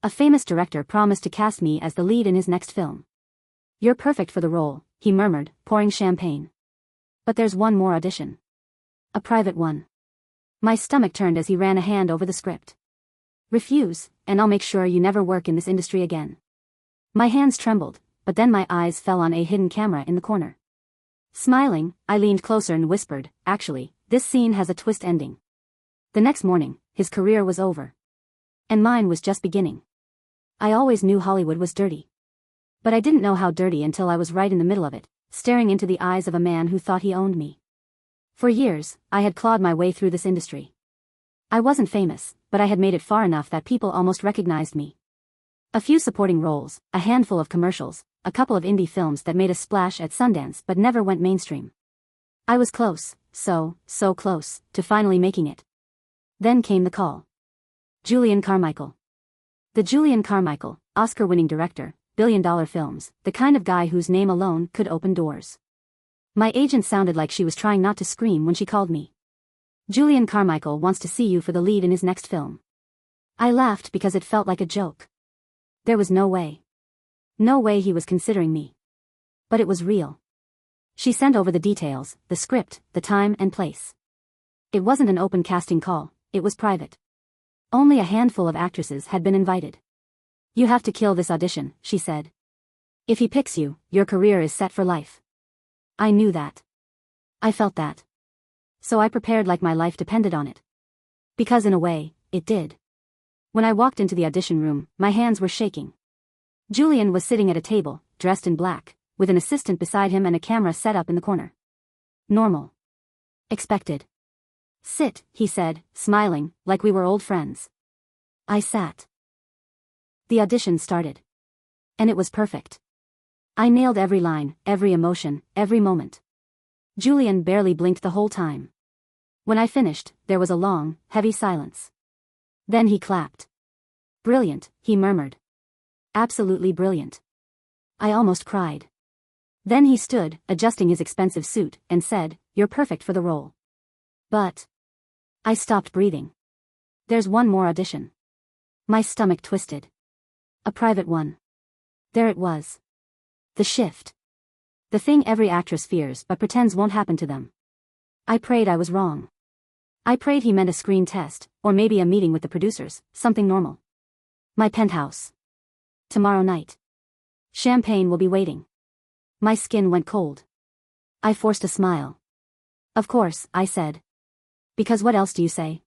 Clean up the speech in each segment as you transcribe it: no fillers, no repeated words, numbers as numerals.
A famous director promised to cast me as the lead in his next film. You're perfect for the role, he murmured, pouring champagne. But there's one more audition. A private one. My stomach turned as he ran a hand over the script. Refuse, and I'll make sure you never work in this industry again. My hands trembled, but then my eyes fell on a hidden camera in the corner. Smiling, I leaned closer and whispered, actually, this scene has a twist ending. The next morning, his career was over. And mine was just beginning. I always knew Hollywood was dirty. But I didn't know how dirty until I was right in the middle of it, staring into the eyes of a man who thought he owned me. For years, I had clawed my way through this industry. I wasn't famous, but I had made it far enough that people almost recognized me. A few supporting roles, a handful of commercials, a couple of indie films that made a splash at Sundance but never went mainstream. I was close, so close, to finally making it. Then came the call. Julian Carmichael. The Julian Carmichael, Oscar-winning director, billion-dollar films, the kind of guy whose name alone could open doors. My agent sounded like she was trying not to scream when she called me. Julian Carmichael wants to see you for the lead in his next film. I laughed because it felt like a joke. There was no way. No way he was considering me. But it was real. She sent over the details, the script, the time and place. It wasn't an open casting call, it was private. Only a handful of actresses had been invited. You have to kill this audition, she said. If he picks you, your career is set for life. I knew that. I felt that. So I prepared like my life depended on it. Because in a way, it did. When I walked into the audition room, my hands were shaking. Julian was sitting at a table, dressed in black, with an assistant beside him and a camera set up in the corner. Normal. Expected. Sit, he said, smiling, like we were old friends. I sat. The audition started. And it was perfect. I nailed every line, every emotion, every moment. Julian barely blinked the whole time. When I finished, there was a long, heavy silence. Then he clapped. Brilliant, he murmured. Absolutely brilliant. I almost cried. Then he stood, adjusting his expensive suit, and said, "You're perfect for the role." But I stopped breathing. There's one more audition. My stomach twisted. A private one. There it was. The shift. The thing every actress fears but pretends won't happen to them. I prayed I was wrong. I prayed he meant a screen test, or maybe a meeting with the producers, something normal. My penthouse. Tomorrow night. Champagne will be waiting. My skin went cold. I forced a smile. Of course, I said. Because what else do you say?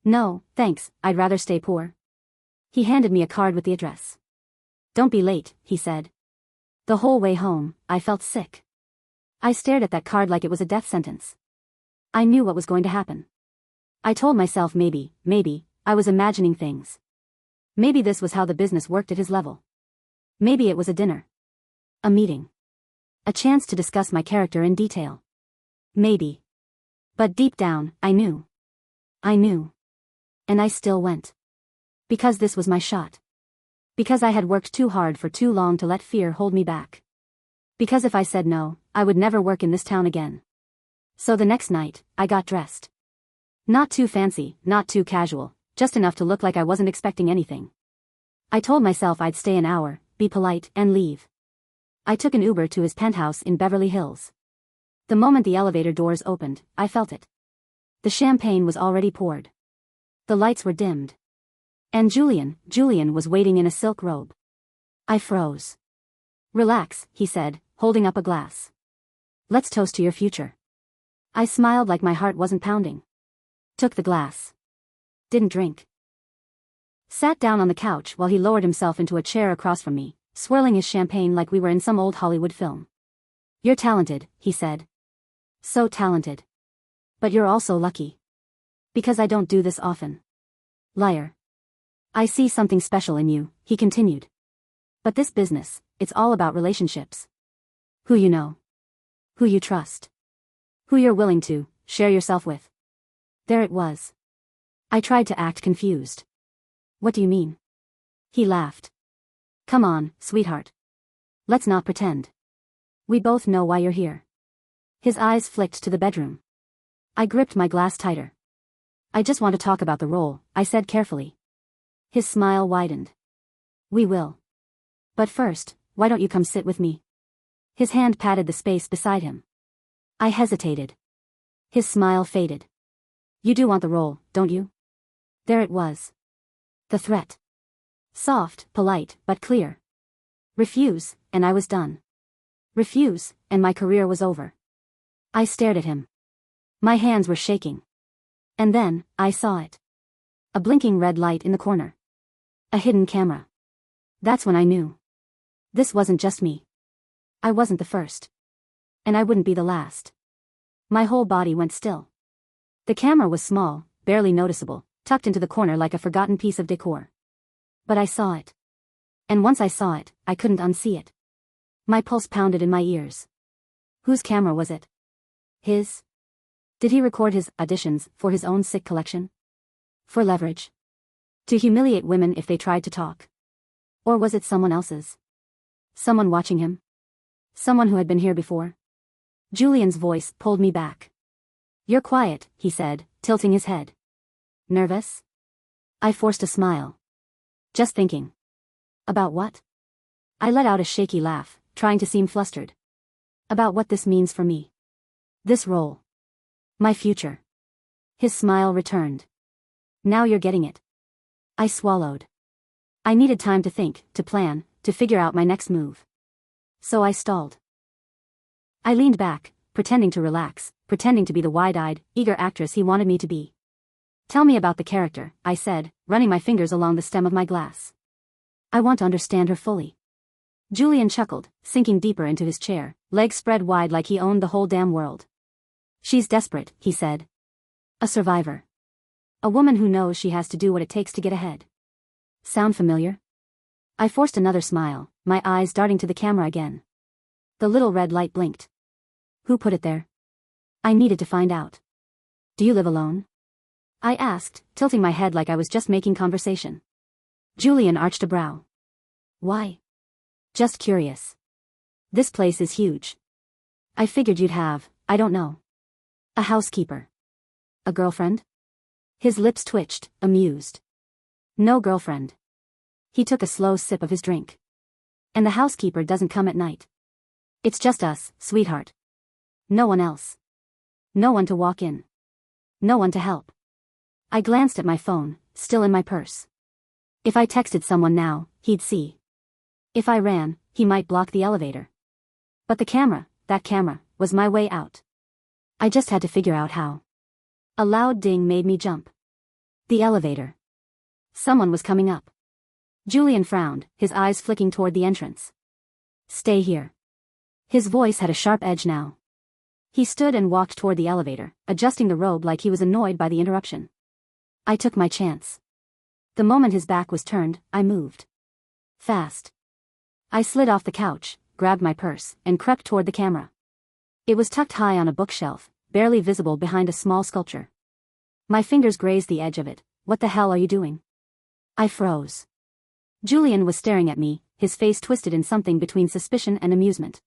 No, thanks, I'd rather stay poor. He handed me a card with the address. Don't be late, he said. The whole way home, I felt sick. I stared at that card like it was a death sentence. I knew what was going to happen. I told myself maybe, I was imagining things. Maybe this was how the business worked at his level. Maybe it was a dinner. A meeting. A chance to discuss my character in detail. Maybe. But deep down, I knew. I knew. And I still went. Because this was my shot. Because I had worked too hard for too long to let fear hold me back. Because if I said no, I would never work in this town again. So the next night, I got dressed. Not too fancy, not too casual, just enough to look like I wasn't expecting anything. I told myself I'd stay an hour, be polite, and leave. I took an Uber to his penthouse in Beverly Hills. The moment the elevator doors opened, I felt it. The champagne was already poured. The lights were dimmed. And Julian was waiting in a silk robe. I froze. Relax, he said, holding up a glass. Let's toast to your future. I smiled like my heart wasn't pounding. Took the glass. Didn't drink. Sat down on the couch while he lowered himself into a chair across from me, swirling his champagne like we were in some old Hollywood film. You're talented, he said. So talented. But you're also lucky. Because I don't do this often. Liar. I see something special in you, he continued. But this business, it's all about relationships. Who you know. Who you trust. Who you're willing to share yourself with. There it was. I tried to act confused. What do you mean? He laughed. Come on, sweetheart. Let's not pretend. We both know why you're here. His eyes flicked to the bedroom. I gripped my glass tighter. I just want to talk about the role, I said carefully. His smile widened. We will. But first, why don't you come sit with me? His hand patted the space beside him. I hesitated. His smile faded. You do want the role, don't you? There it was. The threat. Soft, polite, but clear. Refuse, and I was done. Refuse, and my career was over. I stared at him. My hands were shaking. And then, I saw it. A blinking red light in the corner. A hidden camera. That's when I knew. This wasn't just me. I wasn't the first. And I wouldn't be the last. My whole body went still. The camera was small, barely noticeable, tucked into the corner like a forgotten piece of decor. But I saw it. And once I saw it, I couldn't unsee it. My pulse pounded in my ears. Whose camera was it? His? Did he record his auditions for his own sick collection? For leverage? To humiliate women if they tried to talk? Or was it someone else's? Someone watching him? Someone who had been here before? Julian's voice pulled me back. You're quiet, he said, tilting his head. Nervous? I forced a smile. Just thinking. About what? I let out a shaky laugh, trying to seem flustered. About what this means for me. This role. My future. His smile returned. Now you're getting it. I swallowed. I needed time to think, to plan, to figure out my next move. So I stalled. I leaned back, pretending to relax, pretending to be the wide-eyed, eager actress he wanted me to be. Tell me about the character, I said, running my fingers along the stem of my glass. I want to understand her fully. Julian chuckled, sinking deeper into his chair, legs spread wide like he owned the whole damn world. She's desperate, he said. A survivor. A woman who knows she has to do what it takes to get ahead. Sound familiar? I forced another smile, my eyes darting to the camera again. The little red light blinked. Who put it there? I needed to find out. Do you live alone? I asked, tilting my head like I was just making conversation. Julian arched a brow. Why? Just curious. This place is huge. I figured you'd have, I don't know. A housekeeper. A girlfriend? His lips twitched, amused. No girlfriend. He took a slow sip of his drink. And the housekeeper doesn't come at night. It's just us, sweetheart. No one else. No one to walk in. No one to help. I glanced at my phone, still in my purse. If I texted someone now, he'd see. If I ran, he might block the elevator. But the camera, that camera, was my way out. I just had to figure out how. A loud ding made me jump. The elevator. Someone was coming up. Julian frowned, his eyes flicking toward the entrance. Stay here. His voice had a sharp edge now. He stood and walked toward the elevator, adjusting the robe like he was annoyed by the interruption. I took my chance. The moment his back was turned, I moved. Fast. I slid off the couch, grabbed my purse, and crept toward the camera. It was tucked high on a bookshelf, barely visible behind a small sculpture. My fingers grazed the edge of it. What the hell are you doing? I froze. Julian was staring at me, his face twisted in something between suspicion and amusement.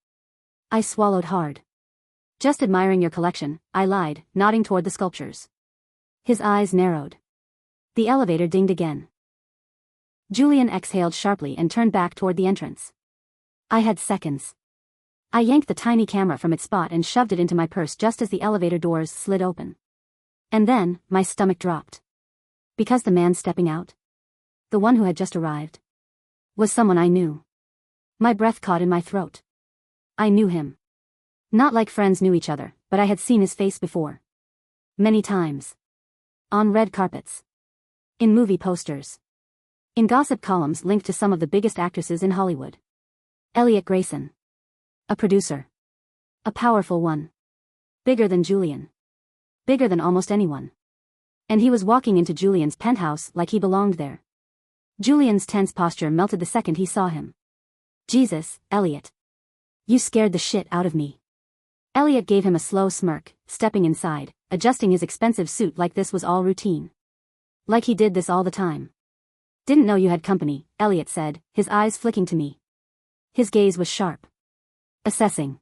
I swallowed hard. Just admiring your collection, I lied, nodding toward the sculptures. His eyes narrowed. The elevator dinged again. Julian exhaled sharply and turned back toward the entrance. I had seconds. I yanked the tiny camera from its spot and shoved it into my purse just as the elevator doors slid open. And then, my stomach dropped. Because the man stepping out, the one who had just arrived, was someone I knew. My breath caught in my throat. I knew him. Not like friends knew each other, but I had seen his face before. Many times. On red carpets. In movie posters. In gossip columns linked to some of the biggest actresses in Hollywood. Elliot Grayson. A producer. A powerful one. Bigger than Julian. Bigger than almost anyone. And he was walking into Julian's penthouse like he belonged there. Julian's tense posture melted the second he saw him. Jesus, Elliot. You scared the shit out of me. Elliot gave him a slow smirk, stepping inside, adjusting his expensive suit like this was all routine. Like he did this all the time. Didn't know you had company, Elliot said, his eyes flicking to me. His gaze was sharp. Assessing.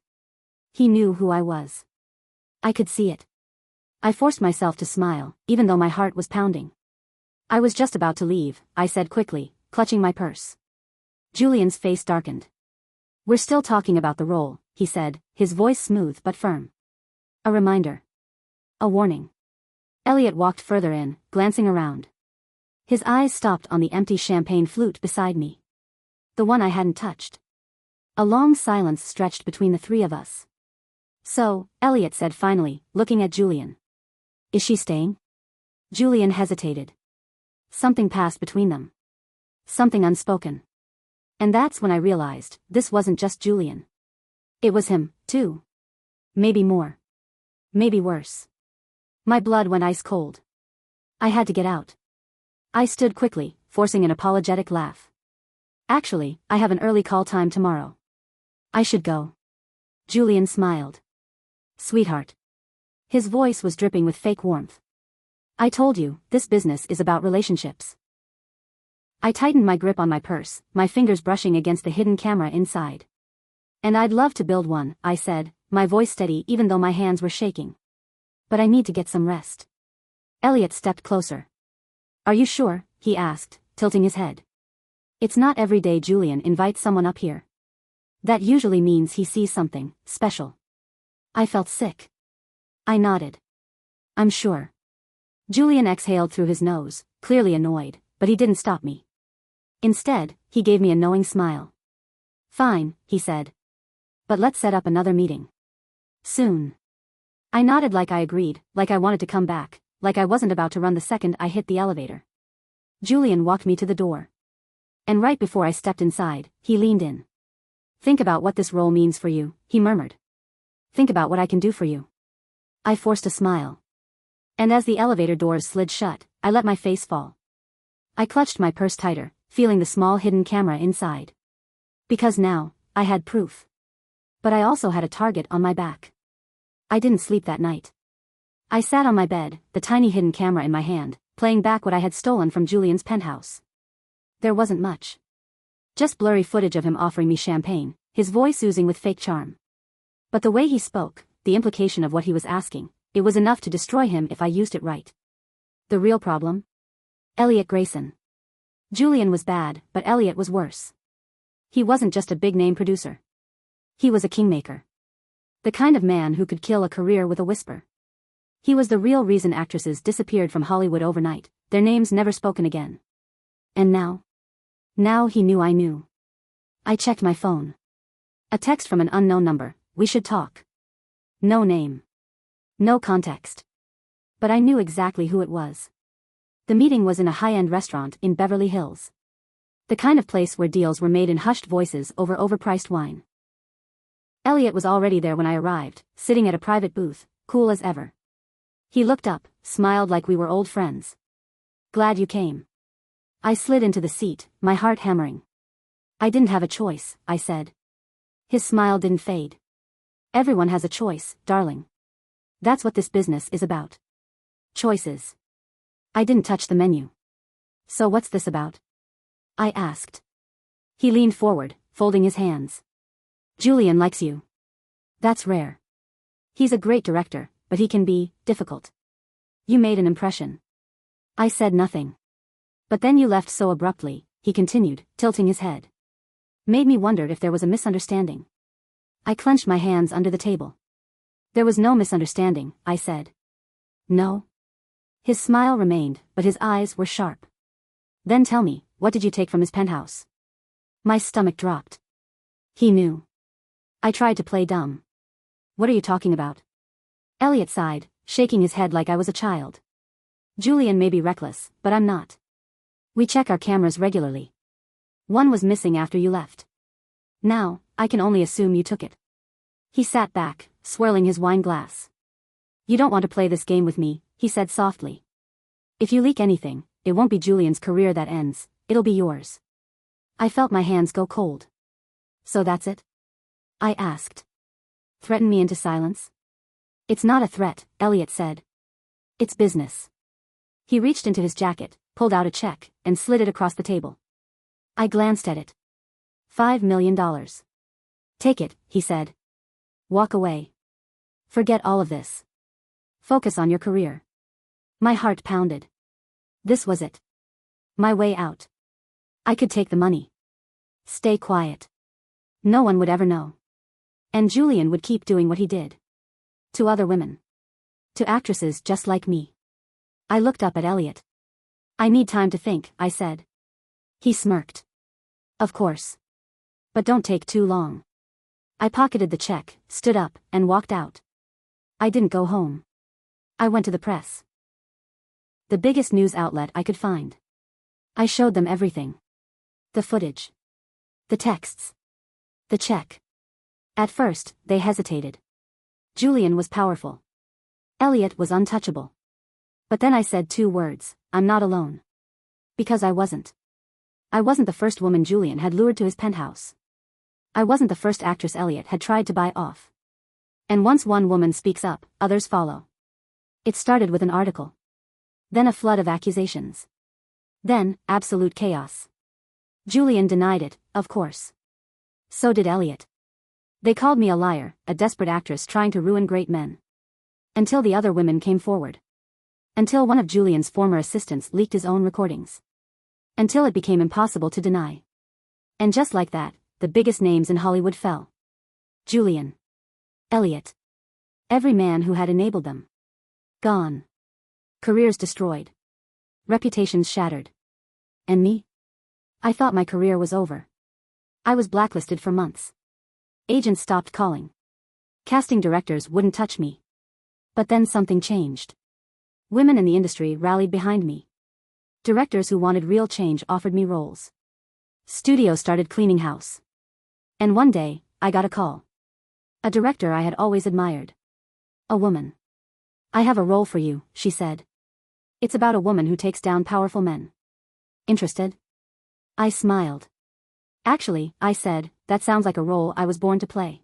He knew who I was. I could see it. I forced myself to smile, even though my heart was pounding. I was just about to leave, I said quickly, clutching my purse. Julian's face darkened. We're still talking about the role, he said, his voice smooth but firm. A reminder. A warning. Elliot walked further in, glancing around. His eyes stopped on the empty champagne flute beside me. The one I hadn't touched. A long silence stretched between the three of us. So, Elliot said finally, looking at Julian. Is she staying? Julian hesitated. Something passed between them. Something unspoken. And that's when I realized, this wasn't just Julian. It was him, too. Maybe more. Maybe worse. My blood went ice cold. I had to get out. I stood quickly, forcing an apologetic laugh. Actually, I have an early call time tomorrow. I should go. Julian smiled. Sweetheart. His voice was dripping with fake warmth. I told you, this business is about relationships. I tightened my grip on my purse, my fingers brushing against the hidden camera inside. And I'd love to build one, I said, my voice steady even though my hands were shaking. But I need to get some rest. Elliot stepped closer. Are you sure? He asked, tilting his head. It's not every day Julian invites someone up here. That usually means he sees something special. I felt sick. I nodded. I'm sure. Julian exhaled through his nose, clearly annoyed, but he didn't stop me. Instead, he gave me a knowing smile. Fine, he said. But let's set up another meeting. Soon. I nodded like I agreed, like I wanted to come back, like I wasn't about to run the second I hit the elevator. Julian walked me to the door. And right before I stepped inside, he leaned in. Think about what this role means for you, he murmured. Think about what I can do for you. I forced a smile. And as the elevator doors slid shut, I let my face fall. I clutched my purse tighter, feeling the small hidden camera inside. Because now, I had proof. But I also had a target on my back. I didn't sleep that night. I sat on my bed, the tiny hidden camera in my hand, playing back what I had stolen from Julian's penthouse. There wasn't much. Just blurry footage of him offering me champagne, his voice oozing with fake charm. But the way he spoke, the implication of what he was asking, it was enough to destroy him if I used it right. The real problem? Elliot Grayson. Julian was bad, but Elliot was worse. He wasn't just a big-name producer. He was a kingmaker. The kind of man who could kill a career with a whisper. He was the real reason actresses disappeared from Hollywood overnight, their names never spoken again. And now? Now he knew I knew. I checked my phone. A text from an unknown number, we should talk. No name. No context. But I knew exactly who it was. The meeting was in a high-end restaurant in Beverly Hills. The kind of place where deals were made in hushed voices over overpriced wine. Elliot was already there when I arrived, sitting at a private booth, cool as ever. He looked up, smiled like we were old friends. Glad you came. I slid into the seat, my heart hammering. I didn't have a choice, I said. His smile didn't fade. Everyone has a choice, darling. That's what this business is about. Choices. I didn't touch the menu. So what's this about? I asked. He leaned forward, folding his hands. Julian likes you. That's rare. He's a great director, but he can be difficult. You made an impression. I said nothing. But then you left so abruptly, he continued, tilting his head. Made me wonder if there was a misunderstanding. I clenched my hands under the table. There was no misunderstanding, I said. No? His smile remained, but his eyes were sharp. Then tell me, what did you take from his penthouse? My stomach dropped. He knew. I tried to play dumb. What are you talking about? Elliot sighed, shaking his head like I was a child. Julian may be reckless, but I'm not. We check our cameras regularly. One was missing after you left. Now, I can only assume you took it. He sat back, swirling his wine glass. You don't want to play this game with me, he said softly. If you leak anything, it won't be Julian's career that ends, it'll be yours. I felt my hands go cold. So that's it? I asked. Threaten me into silence? It's not a threat, Elliot said. It's business. He reached into his jacket, pulled out a check, and slid it across the table. I glanced at it. $5 million. Take it, he said. Walk away. Forget all of this. Focus on your career. My heart pounded. This was it. My way out. I could take the money. Stay quiet. No one would ever know. And Julian would keep doing what he did. To other women. To actresses just like me. I looked up at Elliot. I need time to think, I said. He smirked. Of course. But don't take too long. I pocketed the check, stood up, and walked out. I didn't go home. I went to the press. The biggest news outlet I could find. I showed them everything. The footage. The texts. The check. At first, they hesitated. Julian was powerful. Elliot was untouchable. But then I said 2 words, I'm not alone. Because I wasn't. I wasn't the first woman Julian had lured to his penthouse. I wasn't the first actress Elliot had tried to buy off. And once one woman speaks up, others follow. It started with an article. Then a flood of accusations. Then, absolute chaos. Julian denied it, of course. So did Elliot. They called me a liar, a desperate actress trying to ruin great men. Until the other women came forward. Until one of Julian's former assistants leaked his own recordings. Until it became impossible to deny. And just like that, the biggest names in Hollywood fell. Julian. Elliot. Every man who had enabled them. Gone. Careers destroyed. Reputations shattered. And me? I thought my career was over. I was blacklisted for months. Agents stopped calling. Casting directors wouldn't touch me. But then something changed. Women in the industry rallied behind me. Directors who wanted real change offered me roles. Studios started cleaning house. And one day, I got a call. A director I had always admired. A woman. I have a role for you, she said. It's about a woman who takes down powerful men. Interested? I smiled. Actually, I said, that sounds like a role I was born to play.